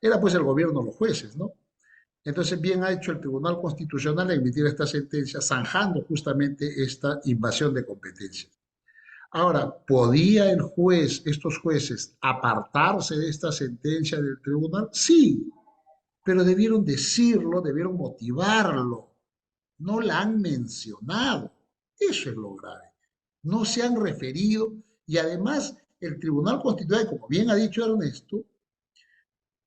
era pues el gobierno los jueces, ¿no? Entonces, bien ha hecho el Tribunal Constitucional en emitir esta sentencia, zanjando justamente esta invasión de competencias. Ahora, ¿podía estos jueces, apartarse de esta sentencia del tribunal? Sí, pero debieron decirlo, debieron motivarlo. No la han mencionado. Eso es lo grave. No se han referido y además el Tribunal Constitucional, como bien ha dicho Ernesto,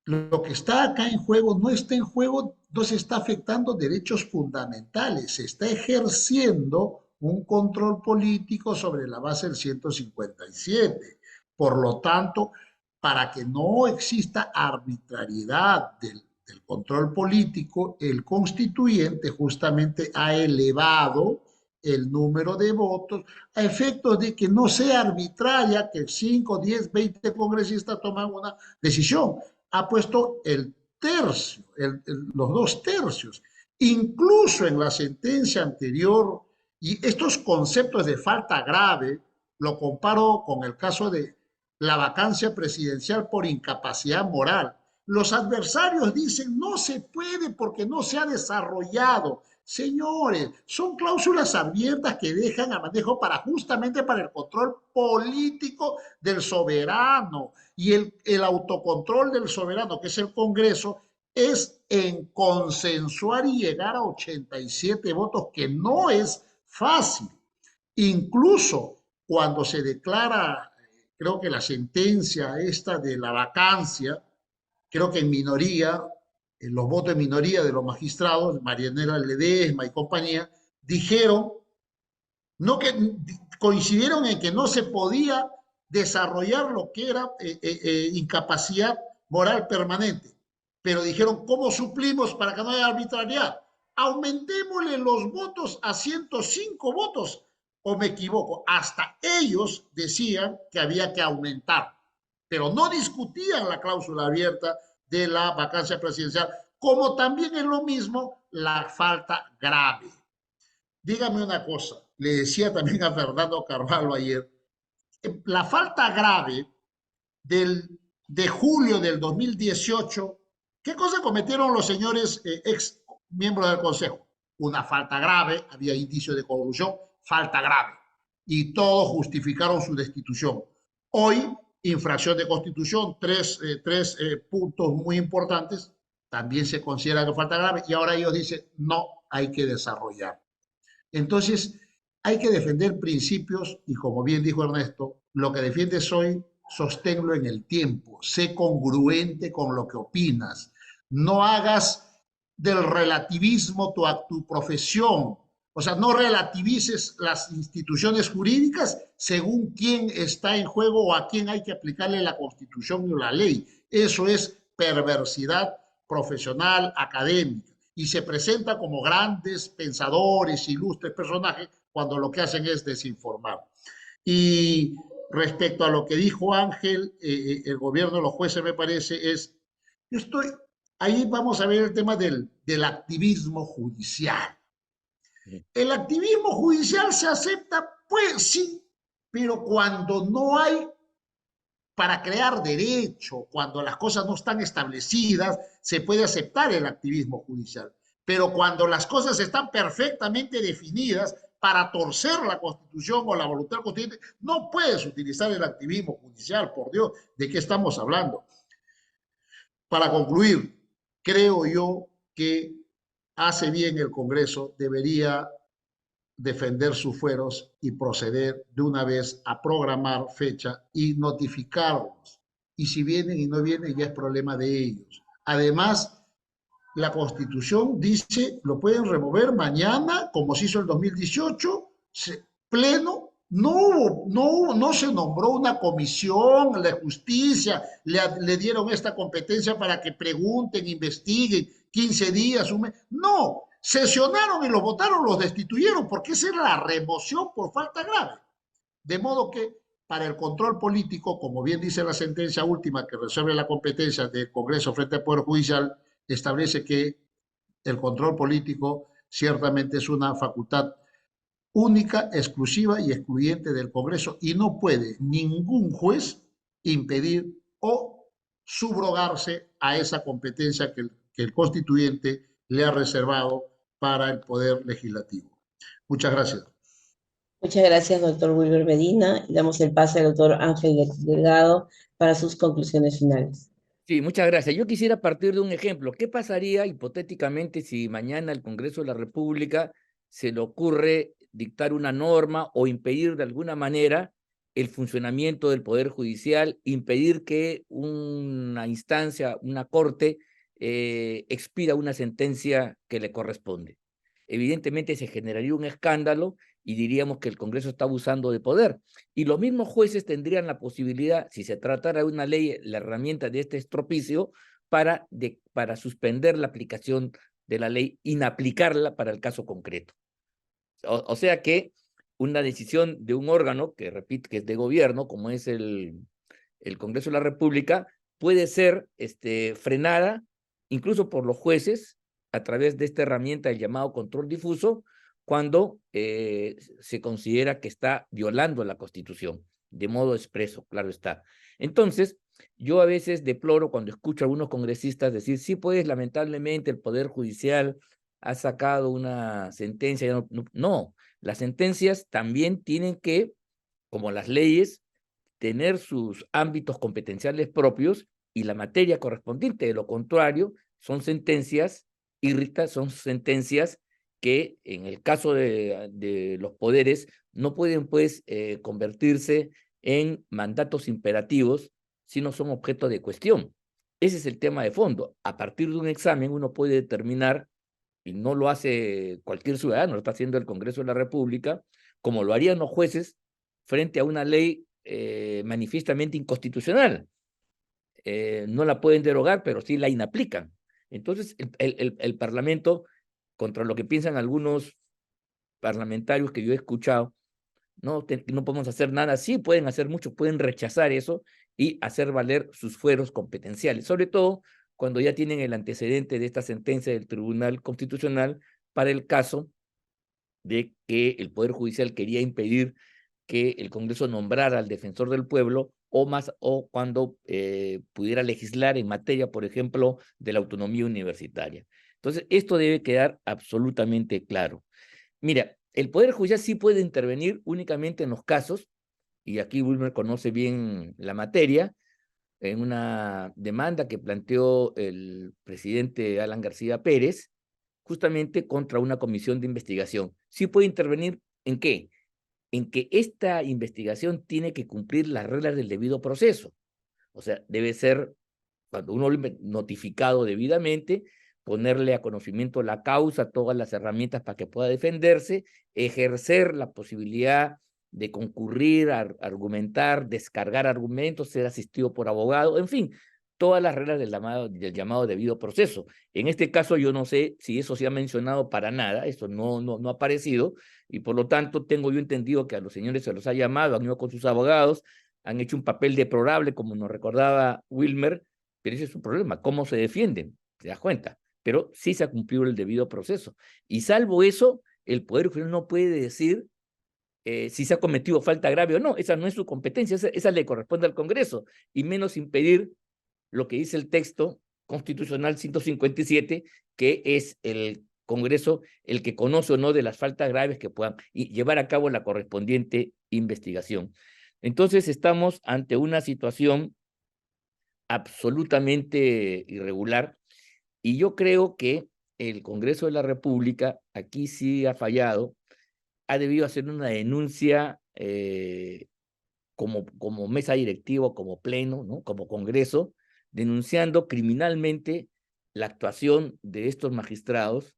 lo que está acá en juego no está en juego, no se está afectando derechos fundamentales, se está ejerciendo un control político sobre la base del 157. Por lo tanto, para que no exista arbitrariedad del control político, el constituyente justamente ha elevado el número de votos a efectos de que no sea arbitraria que 5, 10, 20 congresistas toman una decisión. Ha puesto el tercio, los 2 tercios. Incluso en la sentencia anterior, y estos conceptos de falta grave, lo comparo con el caso de la vacancia presidencial por incapacidad moral. Los adversarios dicen no se puede porque no se ha desarrollado. Señores, son cláusulas abiertas que dejan a manejo justamente para el control político del soberano. Y el autocontrol del soberano, que es el Congreso, es en consensuar y llegar a 87 votos, que no es fácil. Incluso cuando se declara, creo que la sentencia esta de la vacancia, creo que en minoría, en los votos de minoría de los magistrados, Marianela Ledesma y compañía, dijeron, no que coincidieron en que no se podía desarrollar lo que era incapacidad moral permanente, pero dijeron, ¿cómo suplimos para que no haya arbitrariedad? Aumentémosle los votos a 105 votos, o me equivoco, hasta ellos decían que había que aumentar, pero no discutían la cláusula abierta de la vacancia presidencial, como también es lo mismo la falta grave. Dígame una cosa, le decía también a Fernando Carvalho ayer, la falta grave de julio del 2018, ¿qué cosa cometieron los señores ex miembros del Consejo? Una falta grave, había indicio de corrupción, falta grave. Y todos justificaron su destitución. Hoy, infracción de Constitución, tres puntos muy importantes, también se considera que falta grave, y ahora ellos dicen, no, hay que desarrollar. Entonces, hay que defender principios, y como bien dijo Ernesto, lo que defiendes hoy, sosténlo en el tiempo, sé congruente con lo que opinas, no hagas del relativismo tu profesión, o sea, no relativices las instituciones jurídicas según quién está en juego o a quién hay que aplicarle la Constitución o la ley. Eso es perversidad profesional, académica, y se presenta como grandes pensadores, ilustres personajes, cuando lo que hacen es desinformar. Y respecto a lo que dijo Ángel, el gobierno de los jueces, me parece, ahí vamos a ver el tema del activismo judicial. ¿El activismo judicial se acepta? Pues sí, pero cuando no hay para crear derecho, cuando las cosas no están establecidas, se puede aceptar el activismo judicial. Pero cuando las cosas están perfectamente definidas para torcer la Constitución o la voluntad constituyente, no puedes utilizar el activismo judicial, por Dios, ¿de qué estamos hablando? Para concluir, creo yo que hace bien el Congreso, debería defender sus fueros y proceder de una vez a programar fecha y notificarlos. Y si vienen y no vienen, ya es problema de ellos. Además, la Constitución dice, lo pueden remover mañana, como se hizo el 2018, pleno. No se nombró una comisión de justicia, le dieron esta competencia para que pregunten, investiguen, 15 días, un mes. No, sesionaron y los votaron, los destituyeron, porque esa era la remoción por falta grave. De modo que para el control político, como bien dice la sentencia última que resuelve la competencia del Congreso frente al Poder Judicial, establece que el control político ciertamente es una facultad única, exclusiva y excluyente del Congreso, y no puede ningún juez impedir o subrogarse a esa competencia que el constituyente le ha reservado para el Poder Legislativo. Muchas gracias. Muchas gracias, doctor Wilber Medina. Y damos el pase al doctor Ángel Delgado para sus conclusiones finales. Sí, muchas gracias. Yo quisiera partir de un ejemplo. ¿Qué pasaría hipotéticamente si mañana el Congreso de la República se le ocurre dictar una norma o impedir de alguna manera el funcionamiento del Poder Judicial, impedir que una instancia, una corte, expida una sentencia que le corresponde? Evidentemente se generaría un escándalo y diríamos que el Congreso está abusando de poder. Y los mismos jueces tendrían la posibilidad, si se tratara de una ley, la herramienta de este estropicio para suspender la aplicación de la ley, inaplicarla para el caso concreto. O sea que una decisión de un órgano, que repito, que es de gobierno, como es el Congreso de la República, puede ser frenada incluso por los jueces a través de esta herramienta del llamado control difuso, cuando se considera que está violando la Constitución, de modo expreso, claro está. Entonces, yo a veces deploro cuando escucho a algunos congresistas decir, sí, pues, lamentablemente el Poder Judicial ha sacado una sentencia. No, las sentencias también tienen que, como las leyes, tener sus ámbitos competenciales propios y la materia correspondiente. De lo contrario, son sentencias son sentencias que en el caso de los poderes no pueden pues convertirse en mandatos imperativos, sino son objeto de cuestión. Ese es el tema de fondo. A partir de un examen uno puede determinar, y no lo hace cualquier ciudadano, lo está haciendo el Congreso de la República, como lo harían los jueces frente a una ley manifiestamente inconstitucional. No la pueden derogar, pero sí la inaplican. Entonces, el Parlamento, contra lo que piensan algunos parlamentarios que yo he escuchado, no podemos hacer nada. Sí, pueden hacer mucho, pueden rechazar eso y hacer valer sus fueros competenciales, sobre todo cuando ya tienen el antecedente de esta sentencia del Tribunal Constitucional para el caso de que el Poder Judicial quería impedir que el Congreso nombrara al defensor del pueblo o cuando pudiera legislar en materia, por ejemplo, de la autonomía universitaria. Entonces, esto debe quedar absolutamente claro. Mira, el Poder Judicial sí puede intervenir únicamente en los casos, y aquí Wilmer conoce bien la materia, en una demanda que planteó el presidente Alan García Pérez, justamente contra una comisión de investigación. Sí puede intervenir ¿en qué? En que esta investigación tiene que cumplir las reglas del debido proceso. O sea, debe ser, cuando uno lo notificado debidamente, ponerle a conocimiento la causa, todas las herramientas para que pueda defenderse, ejercer la posibilidad de concurrir, argumentar, descargar argumentos, ser asistido por abogado, en fin, todas las reglas del llamado debido proceso. En este caso yo no sé si eso se ha mencionado para nada, eso no ha aparecido, y por lo tanto tengo yo entendido que a los señores se los ha llamado, han ido con sus abogados, han hecho un papel deplorable, como nos recordaba Wilmer, pero ese es su problema, cómo se defienden, te das cuenta, pero sí se ha cumplido el debido proceso. Y salvo eso, el Poder Judicial no puede decir si se ha cometido falta grave o no, esa no es su competencia, esa le corresponde al Congreso, y menos impedir lo que dice el texto constitucional 157, que es el Congreso el que conoce o no de las faltas graves que puedan y llevar a cabo la correspondiente investigación. Entonces estamos ante una situación absolutamente irregular y yo creo que el Congreso de la República aquí sí ha fallado, ha debido hacer una denuncia como mesa directiva, como pleno, ¿no? Como Congreso, denunciando criminalmente la actuación de estos magistrados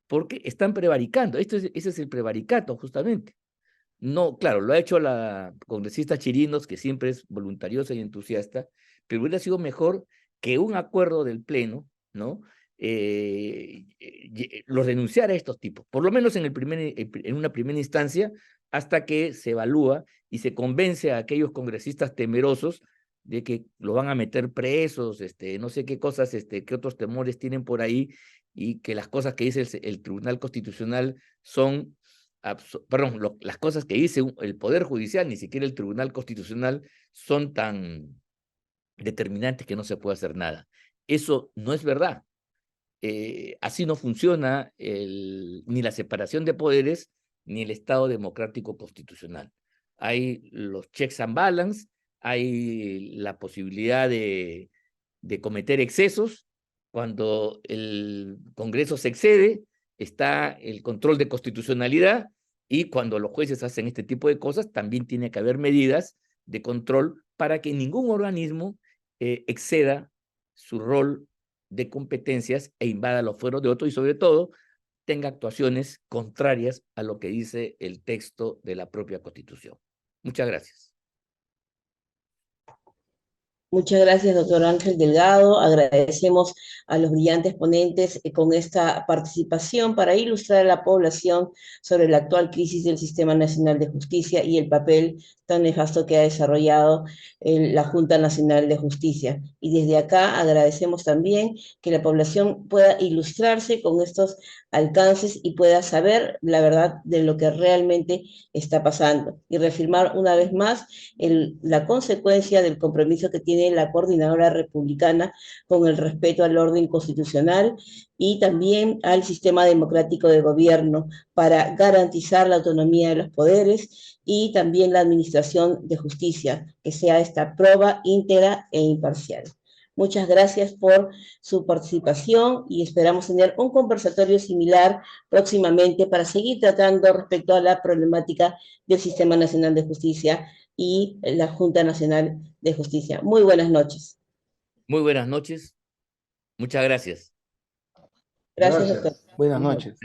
porque están prevaricando. Ese es el prevaricato, justamente. No, claro, lo ha hecho la congresista Chirinos, que siempre es voluntariosa y entusiasta, pero hubiera sido mejor que un acuerdo del Pleno, ¿no? Los denunciara a estos tipos, por lo menos en una primera instancia, hasta que se evalúa y se convence a aquellos congresistas temerosos de que lo van a meter presos, no sé qué cosas, qué otros temores tienen por ahí, y que las cosas que dice el Tribunal Constitucional son las cosas que dice el Poder Judicial, ni siquiera el Tribunal Constitucional, son tan determinantes que no se puede hacer nada. Eso no es verdad. Así no funciona ni la separación de poderes, ni el Estado democrático constitucional. Hay los checks and balance, hay la posibilidad de cometer excesos. Cuando el Congreso se excede, está el control de constitucionalidad, y cuando los jueces hacen este tipo de cosas, también tiene que haber medidas de control para que ningún organismo exceda su rol de competencias e invada los fueros de otros, y sobre todo tenga actuaciones contrarias a lo que dice el texto de la propia Constitución. Muchas gracias. Muchas gracias, doctor Ángel Delgado. Agradecemos a los brillantes ponentes con esta participación para ilustrar a la población sobre la actual crisis del Sistema Nacional de Justicia y el papel tan nefasto que ha desarrollado la Junta Nacional de Justicia. Y desde acá agradecemos también que la población pueda ilustrarse con estos alcances y pueda saber la verdad de lo que realmente está pasando. Y reafirmar una vez más la consecuencia del compromiso que tiene la coordinadora republicana con el respeto al orden constitucional y también al sistema democrático de gobierno para garantizar la autonomía de los poderes y también la administración de justicia, que sea esta proba íntegra e imparcial. Muchas gracias por su participación y esperamos tener un conversatorio similar próximamente para seguir tratando respecto a la problemática del Sistema Nacional de Justicia y la Junta Nacional de Justicia. Muy buenas noches. Muy buenas noches. Muchas gracias. Gracias, doctor. Buenas noches.